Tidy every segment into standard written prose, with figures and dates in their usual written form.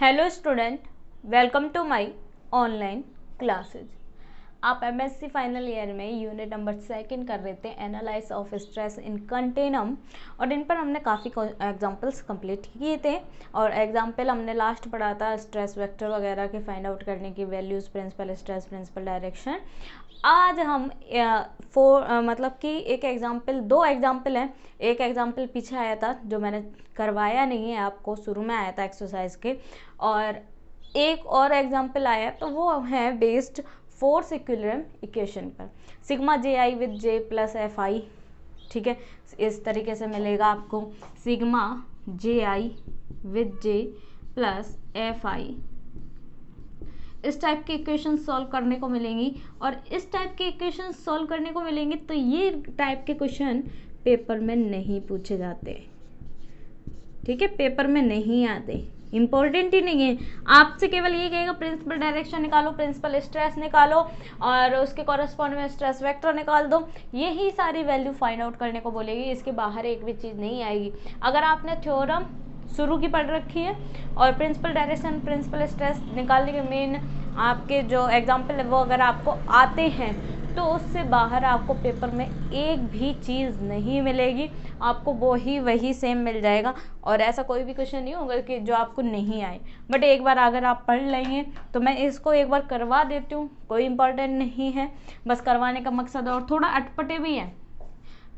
Hello student, welcome to my online classes. आप MSc final year में unit number 2 कर रहे थे, analyse of stress in continuum, और इन पर हमने काफ़ी एग्जांपल्स कंप्लीट किए थे। और एग्जांपल हमने लास्ट पढ़ा था स्ट्रेस वेक्टर वगैरह के फाइंड आउट करने की, values, principal stress, principal direction. आज हम मतलब कि दो एग्जाम्पल हैं। एक एग्जाम्पल पीछे आया था जो मैंने करवाया नहीं है आपको, शुरू में आया था एक्सरसाइज के, और एक और एग्जाम्पल आया तो वो है बेस्ड फोर्स इक्विलिब्रियम इक्वेशन पर, sigma J I with J plus F आई। ठीक है, इस तरीके से मिलेगा आपको sigma J I with J plus F आई। इस टाइप की इक्वेशन सॉल्व करने को मिलेंगी, और इस टाइप की इक्वेशन सॉल्व करने को मिलेंगी। तो ये टाइप के क्वेश्चन पेपर में नहीं पूछे जाते, ठीक है, पेपर में नहीं आते, इंपॉर्टेंट ही नहीं है। आपसे केवल ये कहेगा प्रिंसिपल डायरेक्शन निकालो, प्रिंसिपल स्ट्रेस निकालो, और उसके कॉरेस्पॉन्ड में स्ट्रेस वेक्टर निकाल दो। यही सारी वैल्यू फाइंड आउट करने को बोलेगी, इसके बाहर एक भी चीज़ नहीं आएगी। अगर आपने थ्योरम शुरू की पढ़ रखी है और प्रिंसिपल डायरेक्शन, प्रिंसिपल स्ट्रेस निकालने के मेन आपके जो एग्जाम्पल है वो अगर आपको आते हैं, तो उससे बाहर आपको पेपर में एक भी चीज़ नहीं मिलेगी, आपको वही सेम मिल जाएगा। और ऐसा कोई भी क्वेश्चन नहीं होगा कि जो आपको नहीं आए। बट एक बार अगर आप पढ़ लेंगे तो मैं इसको एक बार करवा देती हूँ, कोई इंपॉर्टेंट नहीं है, बस करवाने का मकसद है। और थोड़ा अटपटे भी हैं,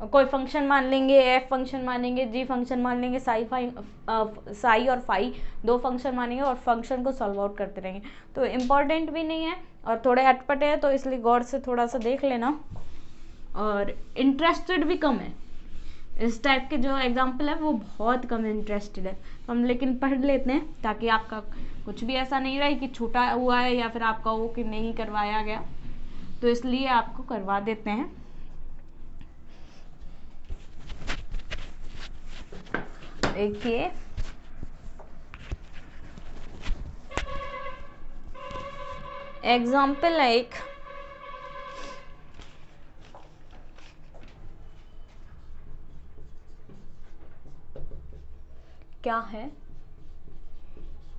कोई फंक्शन मान लेंगे, एफ फंक्शन मानेंगे, जी फंक्शन मान लेंगे, साई और फाई दो फंक्शन मानेंगे और फंक्शन को सॉल्व आउट करते रहेंगे। तो इम्पॉर्टेंट भी नहीं है और थोड़े अटपटे हैं, तो इसलिए गौर से थोड़ा सा देख लेना, और इंटरेस्टेड भी कम है। इस टाइप के जो एग्जाम्पल है वो बहुत कम इंटरेस्टेड है, तो हम लेकिन पढ़ लेते हैं ताकि आपका कुछ भी ऐसा नहीं रहे कि छूटा हुआ है या फिर आपका वो कि नहीं करवाया गया, तो इसलिए आपको करवा देते हैं। देखिए, एग्जाम्पल है एक, क्या है,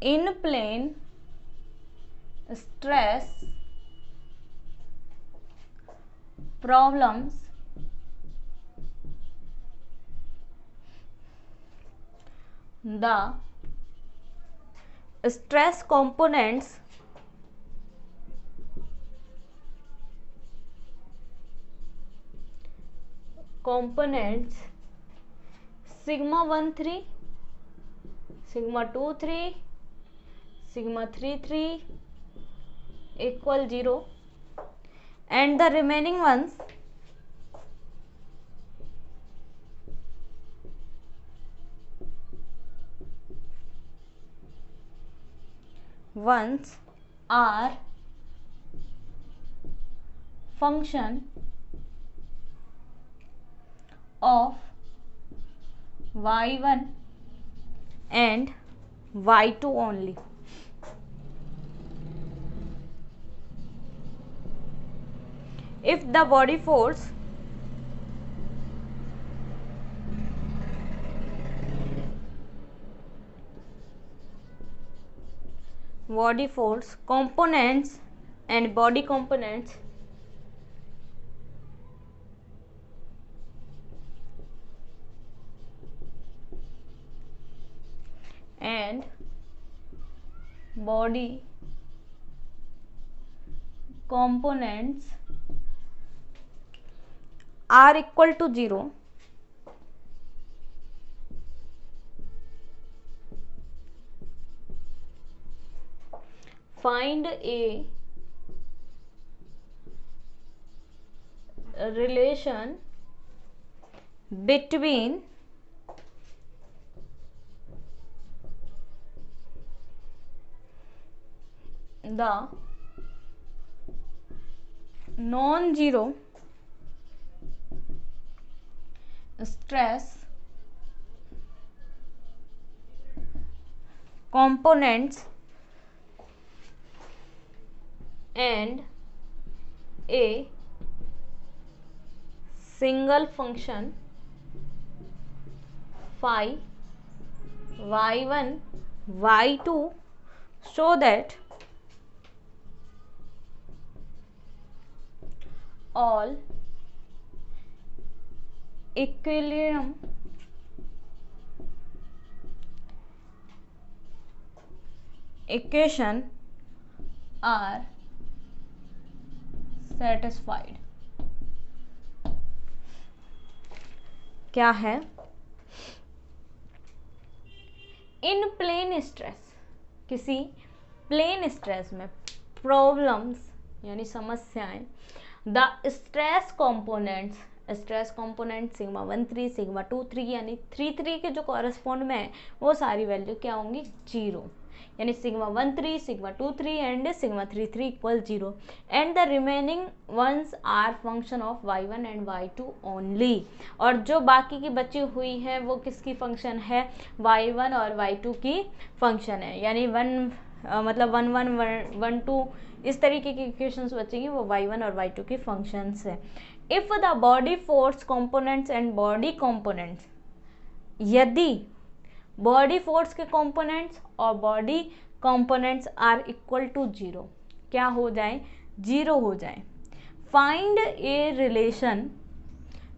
in plane stress problems the stress components sigma 1 3, sigma 2 3, sigma 3 3 equal 0, and the remaining ones are function of y1 and y2 only. If the body force components and body components and body components are equal to 0, find a relation between the non-zero stress components and a single function phi y1 y2 so that all equilibrium equation are satisfied. क्या है? In plane stress, किसी plane stress में problems यानी समस्याएं, the stress component sigma 1 3 sigma 2 3 यानी 3 3 के जो correspond में है वो सारी वैल्यू क्या होंगी? 0, यानी sigma 1 3 sigma 2 3 and sigma 3 3 equal 0 and the remaining ones are function of y1 and y2 only. और जो बाकी की बची हुई है वो किसकी फंक्शन है? y1 और y2 की फंक्शन है, यानी मतलब 1 1 1 2 इस तरीके की इक्वेशंस बचेंगी, वो y1 और y2 की फंक्शंस है। If the body force components and body components, यदि बॉडी फोर्स के कंपोनेंट्स और body components are equal to 0, क्या हो जाए? 0 हो जाए। Find a relation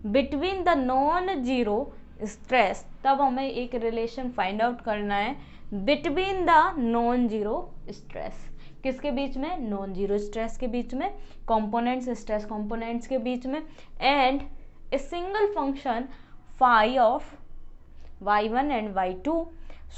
between the non zero stress, तब हमें एक रिलेशन फाइंड आउट करना है between the non zero stress, किसके बीच में? नॉन जीरो स्ट्रेस के बीच में, कंपोनेंट्स स्ट्रेस कंपोनेंट्स के बीच में, and a single function phi of y1 and y2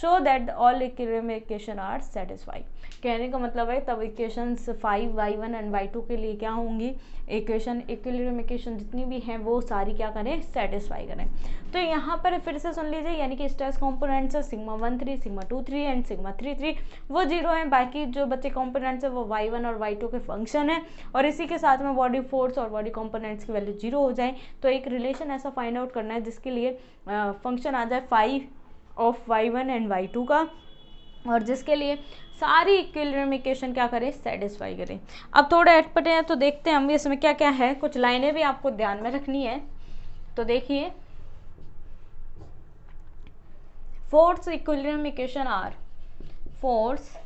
so that all equilibrium equation are satisfied. कहने का मतलब है तब इक्वेशंस 5 y1 एंड y2 के लिए क्या होंगी? इक्वेशन इक्विलिब्रियम इक्वेशन जितनी भी हैं वो सारी क्या करें? सेटिस्फाई करें। तो यहाँ पर फिर से सुन लीजिए, यानी कि स्ट्रेस कंपोनेंट्स है सिग्मा 1 3 सिग्मा 2 3 एंड सिग्मा 3 3 वो 0 है, बाकी जो बच्चे कंपोनेंट्स है वो y1 और y2 के फंक्शन है, और इसी के साथ में बॉडी फोर्स और बॉडी कंपोनेंट्स की वैल्यू 0 हो जाए। तो एक रिलेशन ऐसा फाइंड आउट करना है जिसके लिए फंक्शन आ जाए 5 ऑफ y1 एंड y2 का, और जिसके लिए सारी इक्विलिब्रियम इक्वेशन क्या करें? सेटिस्फाई करें। अब थोड़ा अटपटे हैं तो देखते हैं हम इसमें क्या क्या है, कुछ लाइनें भी आपको ध्यान में रखनी है। तो देखिए, force equilibrium equation are, force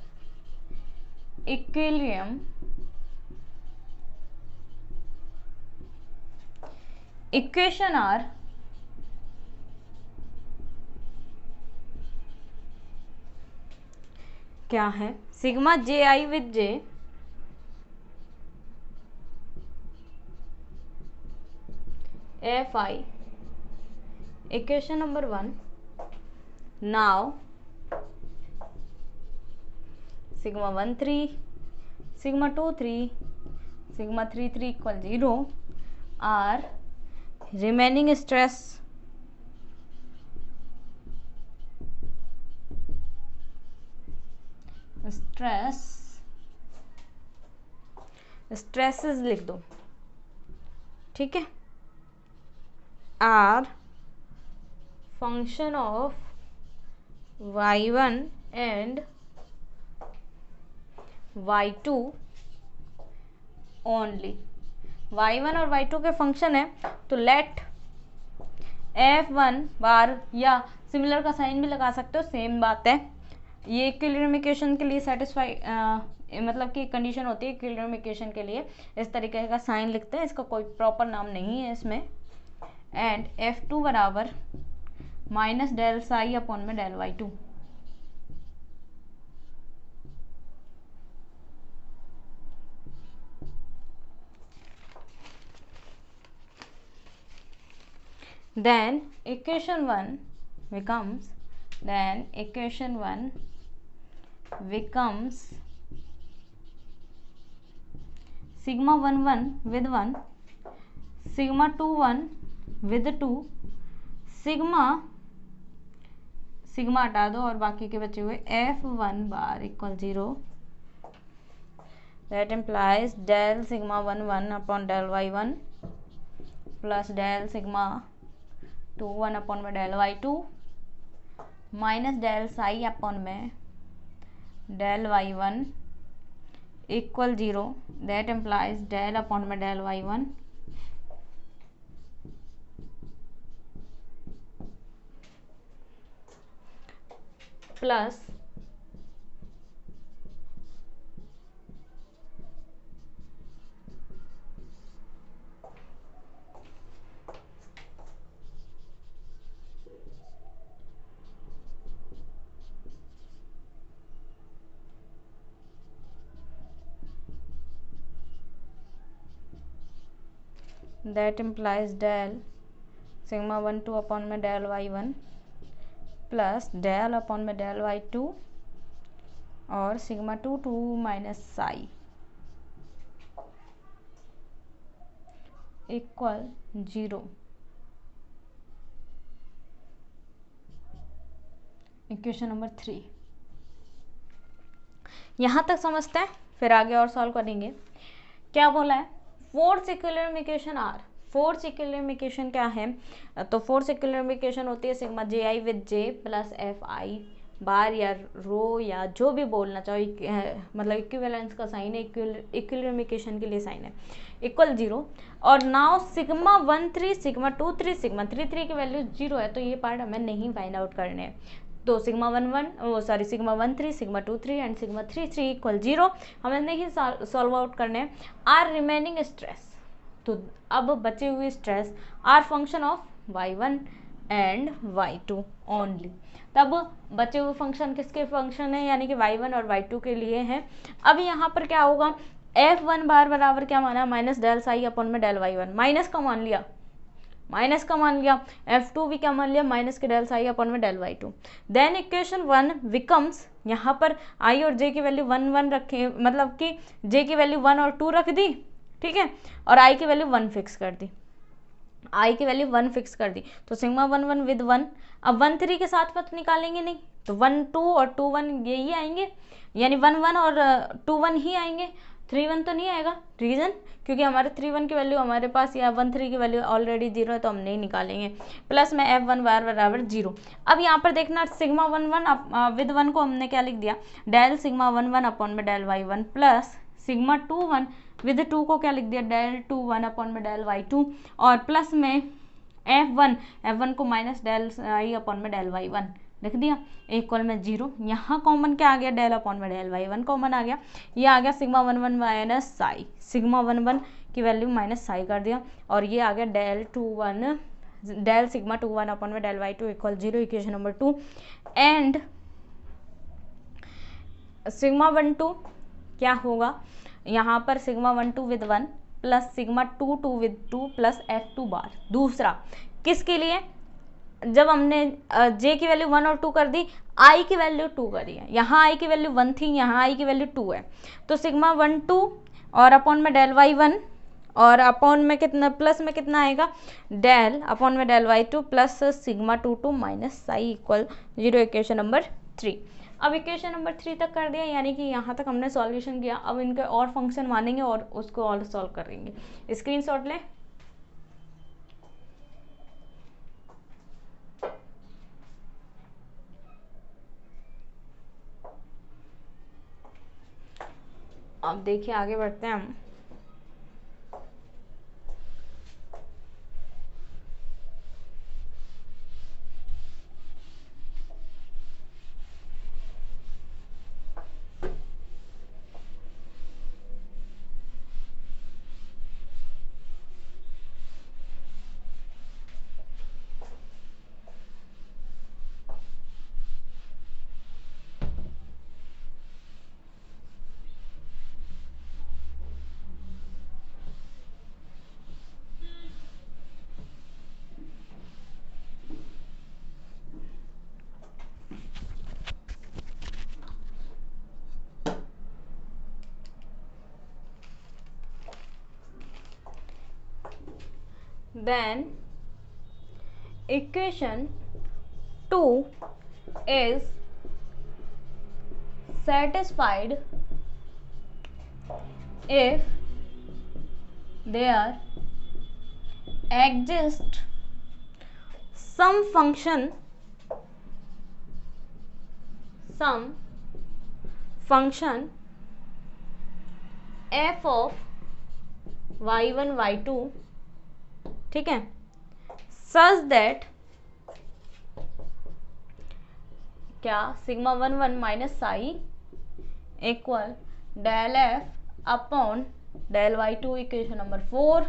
equilibrium equation are क्या है? Sigma J I with j f i, equation number 1। Now sigma 1 3 sigma 2 3 sigma 3 3 equal 0 are remaining stress stresses लिख दो, ठीक है? Are function of y1 and y2 only. y1 और y2 के function है, तो लेट f1 बार, या सिमिलर का साइन भी लगा सकते हो, सेम बात है। ये इक्विलिब्रियम इक्वेशन के लिए सेटिस्फाई मतलब कि कंडीशन होती है इक्विलिब्रियम इक्वेशन के लिए, इस तरीके का साइन लिखते हैं, इसका कोई प्रॉपर नाम नहीं है इसमें। एंड f2 बराबर माइनस डेल साई अपॉन में del y2, then equation 1 becomes sigma 1 1 with 1 sigma 2 1 with 2 sigma हटा दो और बाकी के बचे हुए f1 bar equal 0, that implies del sigma 1 1 upon del y1 plus del sigma 2 1 upon में del y2 minus del psi upon में del y1 equal 0, that implies del upon में del y1 plus that implies del sigma 1 2 upon में del y1 plus del upon में del y2 और sigma 2 2 minus psi equal 0। Equation number 3 यहाँ तक समझते हैं, फिर आगे और सॉल्व करेंगे। क्या बोला है? Force equilibrium equation are. Force equilibrium equation क्या है? तो फोर्स इक्विलिब्रियम इक्वेशन होती है sigma J I with J plus F I bar या रो या जो भी बोलना चाहो, मतलब इक्विवेलेंस का साइन है, इक्विलिब्रियम इक्वेशन के लिए साइन है, इक्वल 0। और नाउ सिग्मा 1 3 सिग्मा 2 3 सिग्मा 3 3 की वैल्यू 0 है, तो ये पार्ट हमें नहीं फाइंड आउट करने हैं। तो sigma 1 1 sigma 1 3 sigma 2 3 and sigma 3 3 equal 0 हमें नहीं सॉल्व आउट करने हैं। आर रिमेनिंग स्ट्रेस, तो अब बचे हुए stress are function of y1 and y2 only. तब बचे हुए फंक्शन किसके फंक्शन है, यानी कि y1 और y2 के लिए हैं। अब यहाँ पर क्या होगा, f1 बार बराबर क्या माना, माइनस डेल साई अपॉन में डेल y1, माइनस का मान लिया, f2 भी क्या मान लिया, माइनस के डेल साई अपॉन में del y2। Then equation 1 becomes, यहाँ पर i और j की वैल्यू 1 1 रखे, मतलब कि j की वैल्यू 1 और 2 रख दी, ठीक है, और i की वैल्यू 1 फिक्स कर दी, तो सिग्मा 1 1 विद 1। अब 1 3 के साथ पथ निकालेंगे नहीं, तो 1 2 और 2 1 यही आएंगे, यानी 1 1 और 2 1 ही आएंगे, 3 1 तो नहीं आएगा। रीज़न, क्योंकि हमारे 3 1 की वैल्यू हमारे पास या 1 3 की वैल्यू ऑलरेडी 0 है, तो हम नहीं निकालेंगे। प्लस में f1 बार बराबर 0। अब यहाँ पर देखना, सिग्मा 1 1 विद 1 को हमने क्या लिख दिया, डेल सिग्मा 1 1 अपॉन में del y1 plus sigma 2 1 with 2 को क्या लिख दिया, डेल 2 1 अपॉन में डेल y2 और प्लस में f1 को माइनस डेल आई अपॉन में डेल y1 लिख दिया, इक्वल में 0। यहाँ कॉमन क्या आ गया, डेल अपॉन में डेल y1 कॉमन आ गया, ये आ गया सिग्मा 1 1 माइनस साई, सिग्मा 1 1 की वैल्यू माइनस साई कर दिया, और ये आ गया डेल 2 1 डेल सिग्मा 2 1 अपॉन में del y2 equal 0, equation number 2। And sigma 1 2 क्या होगा, यहाँ पर sigma 1 2 with 1 plus sigma 2 2 with 2 plus f2 bar. दूसरा किसके लिए, जब हमने j की वैल्यू 1 और 2 कर दी, i की वैल्यू 2 करी है, यहाँ i की वैल्यू 1 थी, यहाँ i की वैल्यू 2 है, तो सिग्मा 1 2 और अपॉन में डेल y1 और अपॉन में कितना, प्लस में कितना आएगा, डेल अपॉन में del y2 plus sigma 2 2 minus psi equal 0, equation number 3। अब इक्वेशन नंबर 3 तक कर दिया, यानी कि यहाँ तक हमने सॉल्यूशन किया। अब इनके और फंक्शन मानेंगे और उसको और सॉल्व करेंगे। स्क्रीनशॉट लें। अब देखिए आगे बढ़ते हैं हम। Then equation 2 is satisfied if there exists some function f of y1 y2, ठीक है, सच दैट क्या sigma 1 1 minus psi equal del F upon del y2, equation number 4,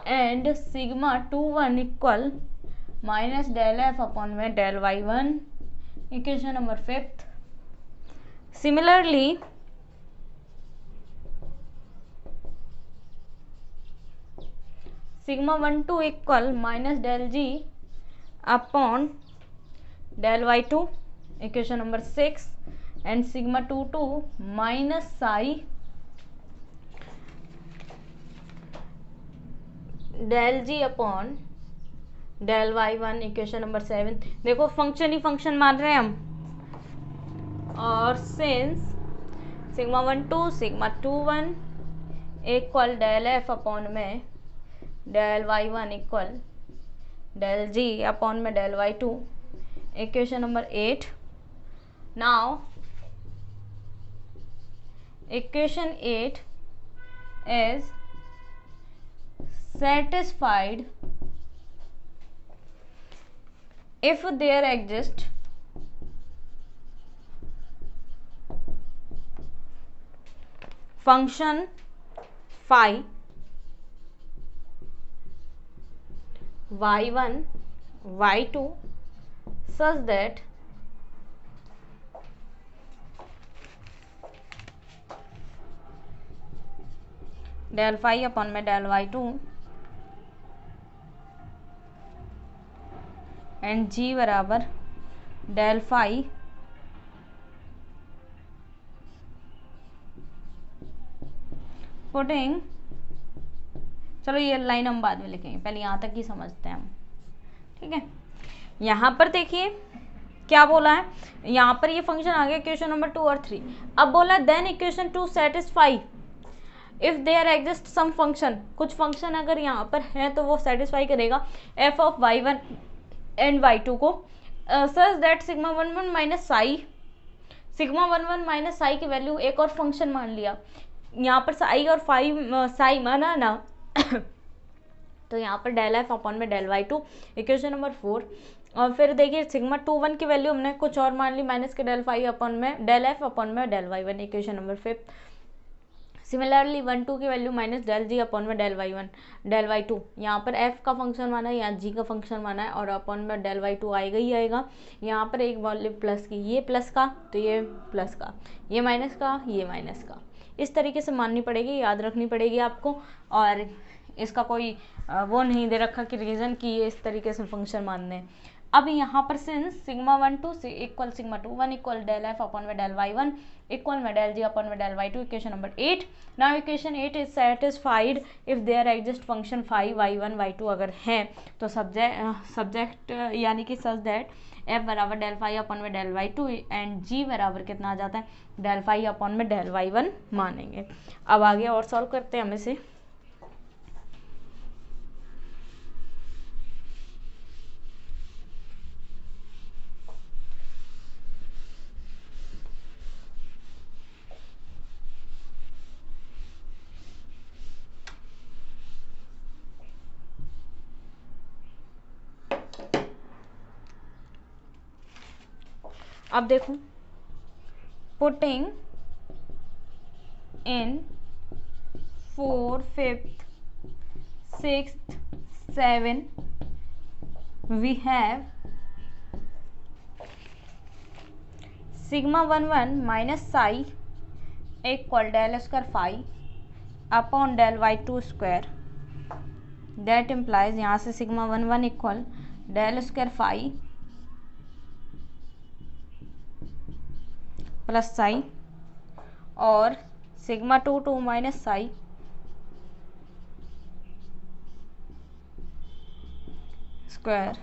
and sigma 2 1 equal minus del F upon में del y1, equation number 5। Similarly sigma 1 2 equal minus del ji upon del Y two, equation number 6, and sigma 2 2 minus psi del ji upon del Y one, equation number 7। देखो function ही function मान रहे हैं हम, और since sigma 1 2 sigma 2 1 equal del F upon में del Y one equal del जी upon में del Y two, equation number 8। Now equation 8 is satisfied if there exists function phi y1 y2 such that del phi upon में del Y two and g बराबर del phi putting, चलो ये line हम बाद में लिखेंगे, पहले यहाँ तक ही समझते हैं हम, ठीक है। यहाँ पर देखिए क्या बोला है, यहाँ पर ये फंक्शन आ गया इक्वेशन नंबर 2 और 3। अब बोला then equation 2 satisfy if there exist some function, कुछ फंक्शन अगर यहाँ पर है तो वो सेटिस्फाई करेगा F of Y one and Y two को, such that sigma 1 1 minus psi, sigma 1 1 minus psi की वैल्यू एक और फंक्शन मान लिया, यहाँ पर साई और साई माना ना तो यहाँ पर डेल एफ अपॉन में del Y two, equation number 4। और फिर देखिए सिग्मा 2 1 की वैल्यू हमने कुछ और मान ली, माइनस के डेल फाई अपॉन में डेल एफ अपॉन में del Y one, equation number 5। Similarly 1 2 की वैल्यू माइनस डेल जी अपॉन में del Y one del Y two, यहाँ पर एफ का फंक्शन माना है, यहाँ जी का फंक्शन माना है, और अपॉन में डेल वाई टू आएगा ही आएगा। यहाँ पर एक वैल्यू प्लस की, ये प्लस का तो ये प्लस का, ये माइनस का ये माइनस का, इस तरीके से माननी पड़ेगी, याद रखनी पड़ेगी आपको। और इसका कोई वो नहीं दे रखा कि रीज़न कि ये इस तरीके से फंक्शन मानने हैं। अब यहाँ पर since sigma 1 2 equal sigma 2 1 equal del F upon में डेल वाई वन इक्वल में डेल जी अपॉन में del Y two, equation number 8। Now equation 8 is satisfied if there exist function phi y one y two अगर है तो subject यानी कि such that f बराबर del phi upon में del Y two and g बराबर कितना आ जाता है डेल फाई अपॉन में डेल वाई वन मानेंगे। अब आगे और सॉल्व करते हैं हम इसे। अब देखो putting in 4 5th 6th 7 we have sigma 1 1 minus psi equal del square phi upon del y 2 square, that implies यहाँ से sigma 1 1 equal del square phi plus psi और sigma 2 2 minus psi square,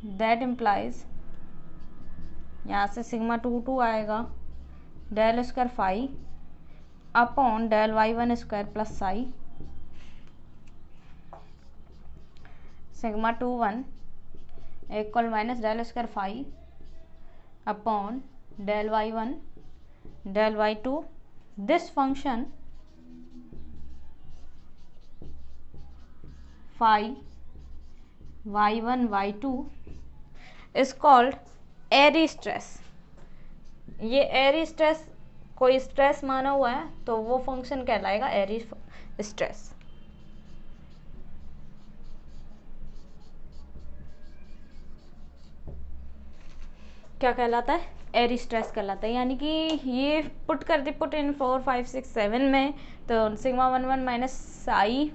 that implies यहाँ से sigma 2 2 आएगा del square phi upon del Y one square plus psi, sigma 2 1 equal minus del square phi upon del y1 del y2, this function phi y1 y2 is called airy stress। ये airy stress कोई stress माना हुआ है तो वो function कहलाएगा airy stress। क्या कहलाता है एरी स्ट्रेस कहलाता है, यानी कि ये पुट इन 4 5 6 7 में तो sigma 1 1 minus psi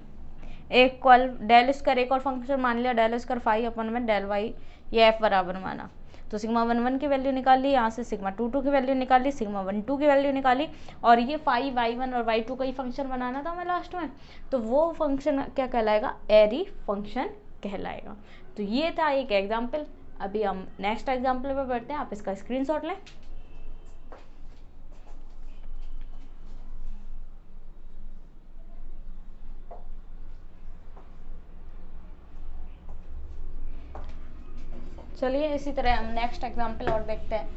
equal del square एक और फंक्शन मान लिया डेल स्क्वायर फाइव अपन में डेल वाई, ये एफ बराबर माना। तो सिग्मा 1 1 की वैल्यू निकाल ली, यहाँ से सिग्मा 2 2 की वैल्यू निकाली, सिग्मा 1 2 की वैल्यू निकाली, और ये फाइव y1 और y2 का ही फंक्शन बनाना था हमें लास्ट में, तो वो फंक्शन क्या कहलाएगा, एरी फंक्शन कहलाएगा। तो ये था एक एग्जाम्पल। अभी हम नेक्स्ट एग्जाम्पल पे बढ़ते हैं, आप इसका स्क्रीनशॉट लें। चलिए इसी तरह हम नेक्स्ट एग्जाम्पल और देखते हैं।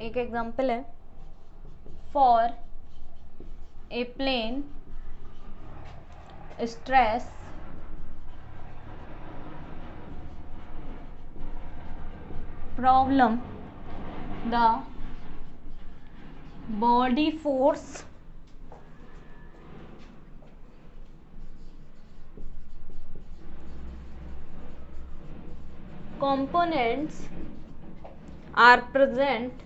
एक एग्जाम्पल है, for a plane stress problem the body force components are present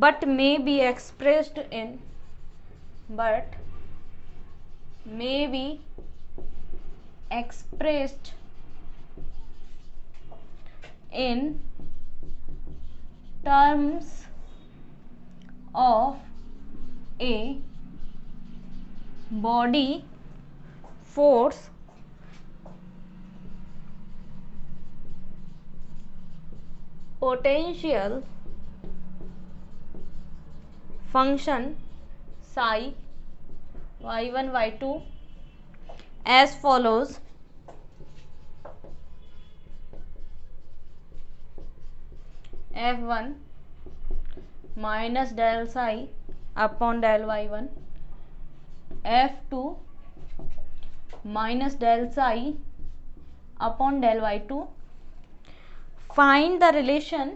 but may be expressed in terms of a body force potential function psi y1 y2 as follows. f1 minus del psi upon del y1, f2 minus del psi upon del y2. Find the relation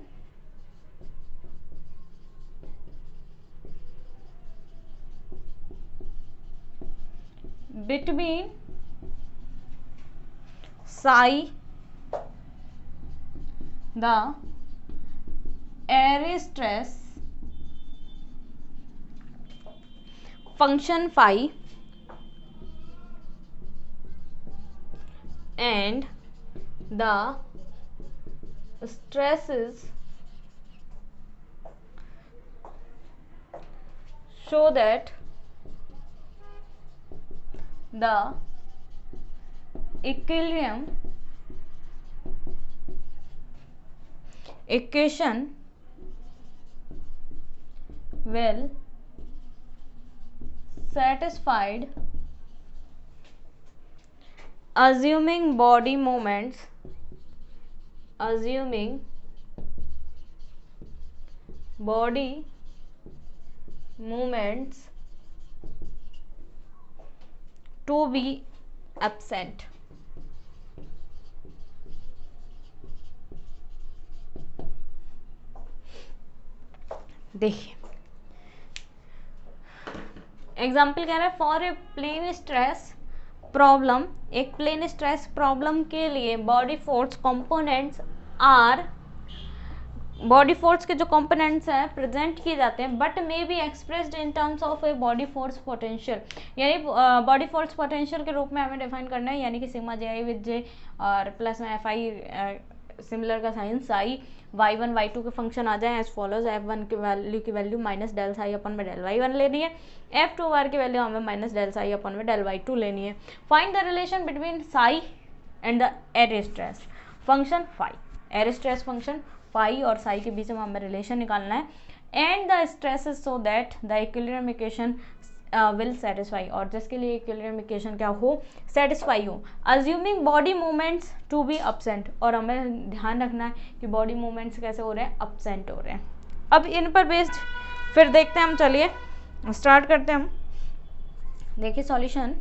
between psi, the area stress function phi, and the stresses show that the equilibrium equation will satisfied assuming body movements to be absent. देखिए example कह रहा है, for a plane stress problem, एक plane stress problem के लिए body force components are, body force के जो components हैं प्रेजेंट किए जाते हैं, but may be expressed in terms of a body force potential, यानी बॉडी फोर्स पोटेंशियल के रूप में हमें डिफाइन करना है, यानी कि सिग्मा जे आई विद जे और प्लस में एफ आई सिमिलर का साइन साई y1 y2 के फंक्शन आ जाए एज फॉलोज। f1 की value minus del psi upon में डेल y1 लेनी है, f2 बार की वैल्यू हमें माइनस डेल साई अपन में डेल y2 लेनी है। Find the relation between psi and the Airy stress function phi, Airy stress function phi और साई के बीच में हमें रिलेशन निकालना है, and the stress is so that the equilibrium equation will satisfy, और जिसके लिए इक्विलिब्रियम इक्वेशन क्या हो, सेटिस्फाई हो, assuming body movements to be absent, और हमें ध्यान रखना है कि बॉडी मूवमेंट्स कैसे हो रहे हैं, अपसेंट हो रहे हैं। अब इन पर बेस्ड फिर देखते हैं हम, चलिए स्टार्ट करते हैं हम। देखिए solution,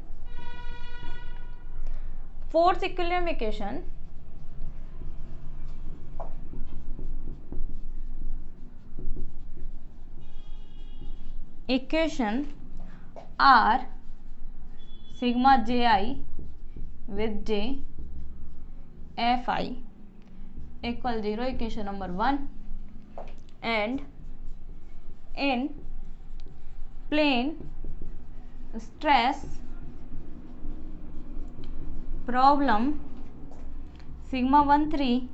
force equilibrium equation are sigma ji with j fi equal 0, equation number 1, and in plane stress problem sigma 1 3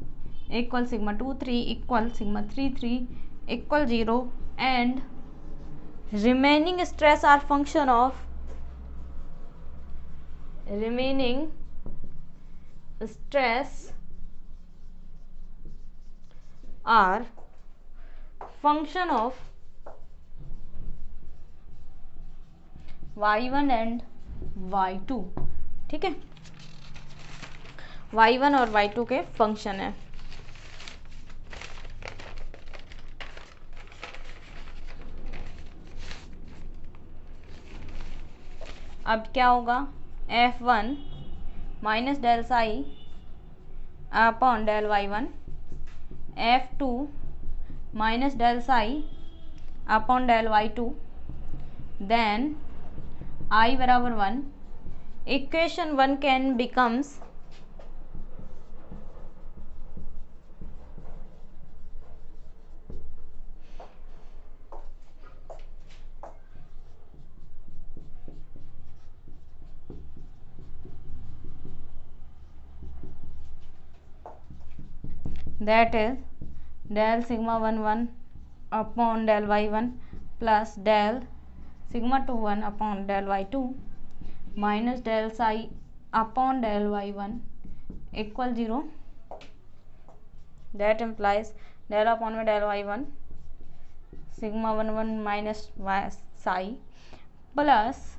equal sigma 2 3 equal sigma 3 3 equal 0, and remaining stress are function of remaining stress are function of y1 and y2, ठीक है, y1 और y2 के function है। अब क्या होगा, F1 minus del psi upon del y1, F2 minus del psi upon del y2, then I बराबर 1, equation 1 can becomes that is del sigma 1 1 upon del y1 plus del sigma 2 1 upon del y2 minus del psi upon del y1 equal 0, that implies del upon में del y1 sigma 1 1 minus psi plus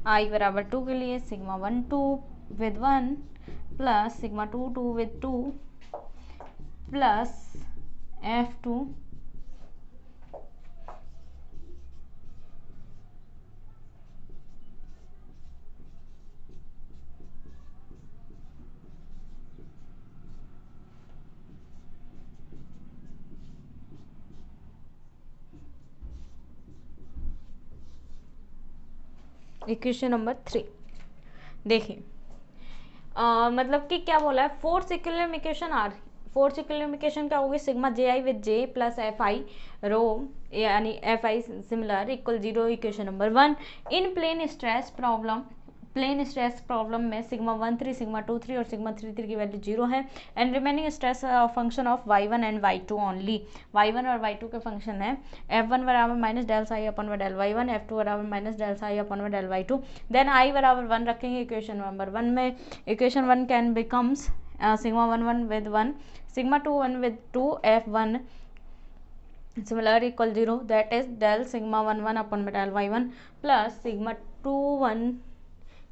I बराबर 2 के लिए sigma 1 2 with 1 plus sigma 2 2 with 2 plus F2 equation number 3। देखिए मतलब कि क्या बोला है, force equilibrium equation are, force equilibrium equation क्या होगी, sigma J I with J plus F I rho यानी F I similar equal 0, equation number 1। In plane stress problem, plane stress problem में सिग्मा 1 3 सिग्मा 2 3 और sigma 3 3 की value 0 है, and remaining stress function of y1 and y2 only, y1 और y2 के function है f1 बराबर minus del psi upon में del y1, f2 बराबर माइनस डेल साई अपन में डेल y2, देन i बराबर 1 रखेंगे इक्वेशन नंबर 1 में, equation 1 can becomes sigma 1 1 with 1 sigma 2 1 with 2 f1 similar equal 0, that is del sigma 1 1 upon में del y1 plus sigma 2 1,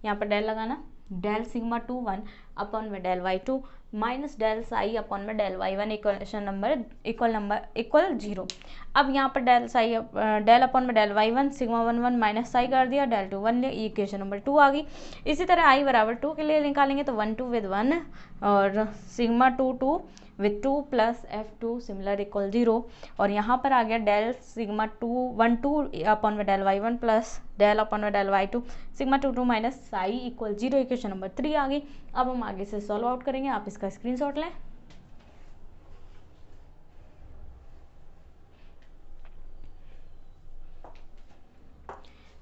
यहाँ पर del लगाना, del sigma 2 1 upon में del y2 minus del psi upon में del y1 equation number equal 0। अब यहाँ पर del psi del upon में del y1 sigma 1 1 minus psi कर दिया, डेल 2 1 इक्वेशन नंबर 2 आ गई। इसी तरह i बराबर 2 के लिए निकालेंगे तो 1 2 विद 1 और sigma 2 2 with 2 plus F2 similar equal 0, और यहाँ पर आ गया डेल सिग्मा 2 1 2 अपॉन में del y1 plus del upon में del y2 sigma 2 2 minus psi equal 0, equation number 3 आ गई। अब हम आगे से सॉल्व आउट करेंगे, आप इसका स्क्रीनशॉट लें।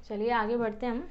चलिए आगे बढ़ते हैं हम।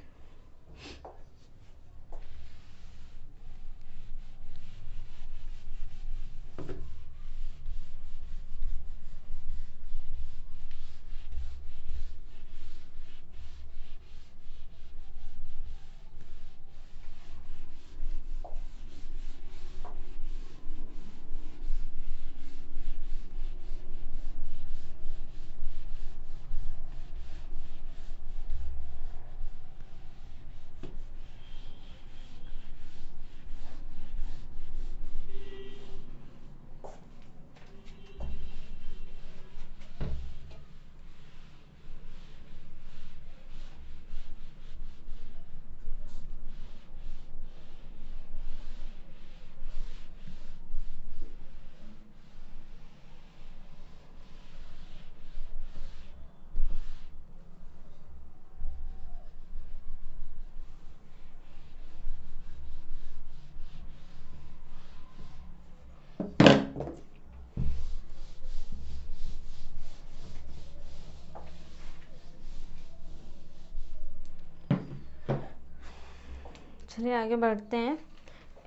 चलिए आगे बढ़ते हैं।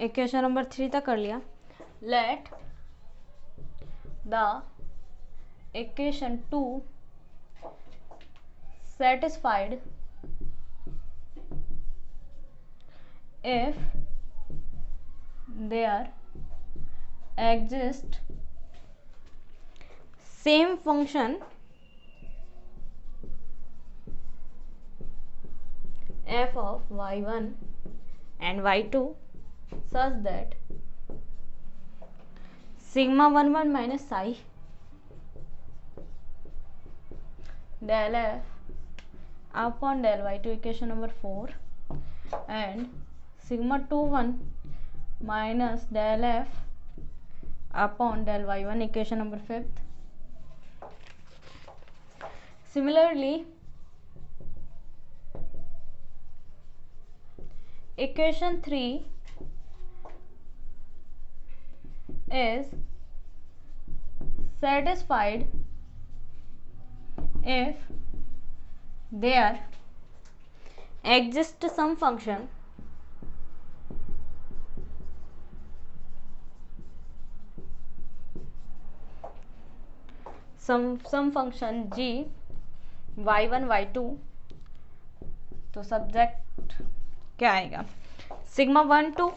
इक्वेशन नंबर 3 तक कर लिया। Let the equation 2 satisfied if there exist same function f of y1 and y2 such that sigma 11 minus psi del f upon del y2 equation number 4 and sigma 21 minus del f upon del y1 equation number 5th. Similarly, equation 3 is satisfied if there exists some function some function g y1 y2, तो subject क्या आएगा, sigma 1 2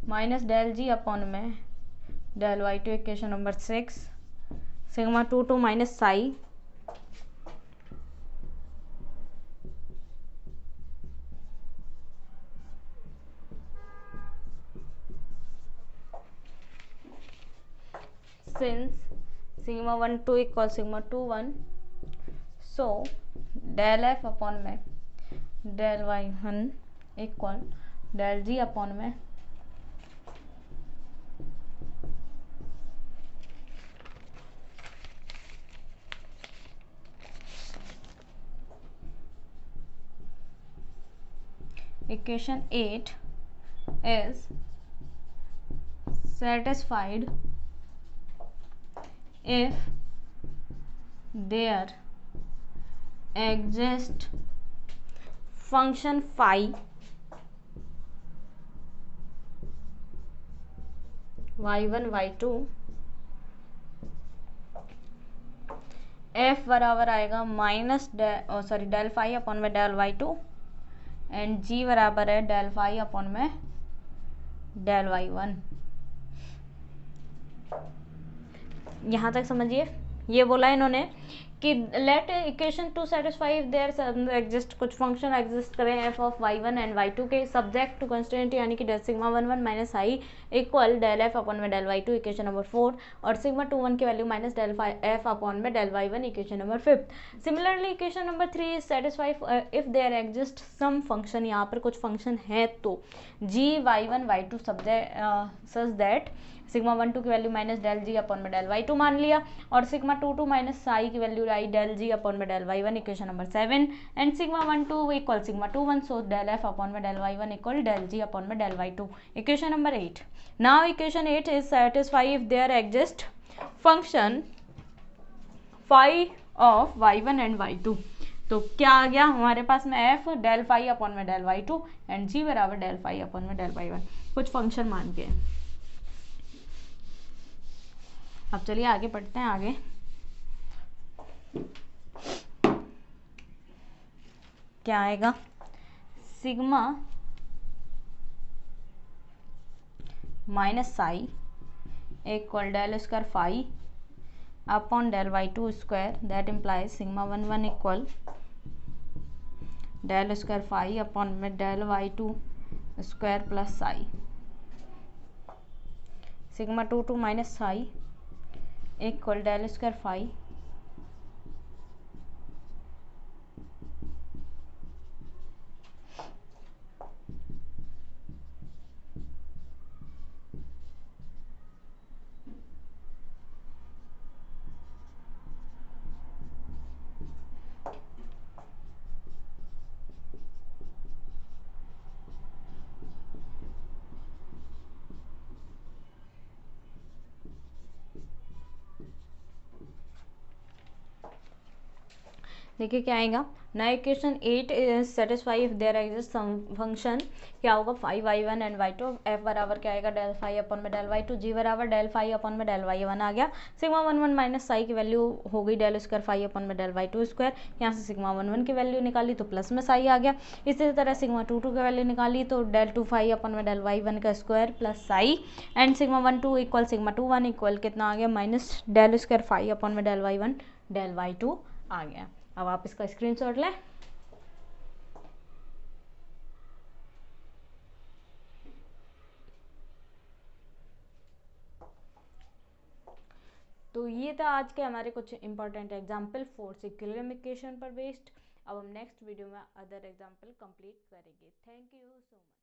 minus del जी upon में del y2 equation number 6, sigma 2 2 minus psi since sigma 1 2 equals sigma 2 1, so del f upon में del y1 equal del g upon में equation 8 is satisfied if there exists function phi y1 y2 f बराबर आएगा minus del phi upon में del y2 and g बराबर है del phi upon में del y1। यहाँ तक समझिए, ये बोला इन्होंने कि let equation 2 satisfy if there exist, कुछ फंक्शन एग्जिस्ट करें F of y1 and y2 के सब्जेक्ट टू कंस्टेंट, यानी कि del sigma 11 minus I equal del F upon में डेल y2 इक्वेशन नंबर 4 और सिग्मा 21 की value minus del F upon में del y1 equation number 5। Similarly equation number 3 is satisfy if there exist some function, यहाँ पर कुछ function है तो g y1 y2 subject such that sigma 1 2 की value minus del जी upon में del y2 मान लिया और सिग्मा 2 2 माइनस साई की value I del ji upon में del y1 equation number 7 and sigma 1 2 equal sigma 2 1, so del F upon में del y1 equal del जी upon में del y2 equation number 8। Now equation 8 is satisfy if there exist function phi of y1 and y2, तो क्या आ गया हमारे पास में f del phi upon में डेल y2 एंड g बराबर डेल फाई अपॉन में डेल y1, कुछ फंक्शन मान के। अब चलिए आगे पढ़ते हैं। आगे क्या आएगा, sigma minus psi equal del square phi upon del y2 square, that implies sigma 1 1 equal del square phi upon में del y2 square plus psi, sigma 2 2 minus psi equal del square phi देखिए क्या आएगा, नया equation 8 is satisfy if there exist some function, क्या होगा 5y1 and y2, f बराबर क्या आएगा डेल फाई अपॉन में डेल y2, g बराबर डेल फाई अपॉन में डेल y1 आ गया, सिग्मा 11 माइनस साई की वैल्यू हो गई डेल स्क्वायर फाई अपॉन में डेल y2 स्क्वायर, यहाँ से सिग्मा 11 की वैल्यू निकाली तो प्लस में साई आ गया, इसी तरह सिग्मा 22 की वैल्यू निकाली तो डेल 2 फाई अपॉन में डेल y1 का square plus psi, and sigma 12 equal sigma 21 equal कितना आ गया minus del square phi upon में डेल y1 डेल y2 आ गया। अब आप इसका स्क्रीनशॉट लें। तो ये था आज के हमारे कुछ important example fourth equilibrium equation पर बेस्ड। अब हम नेक्स्ट वीडियो में अदर एग्जाम्पल कंप्लीट करेंगे। Thank you so much.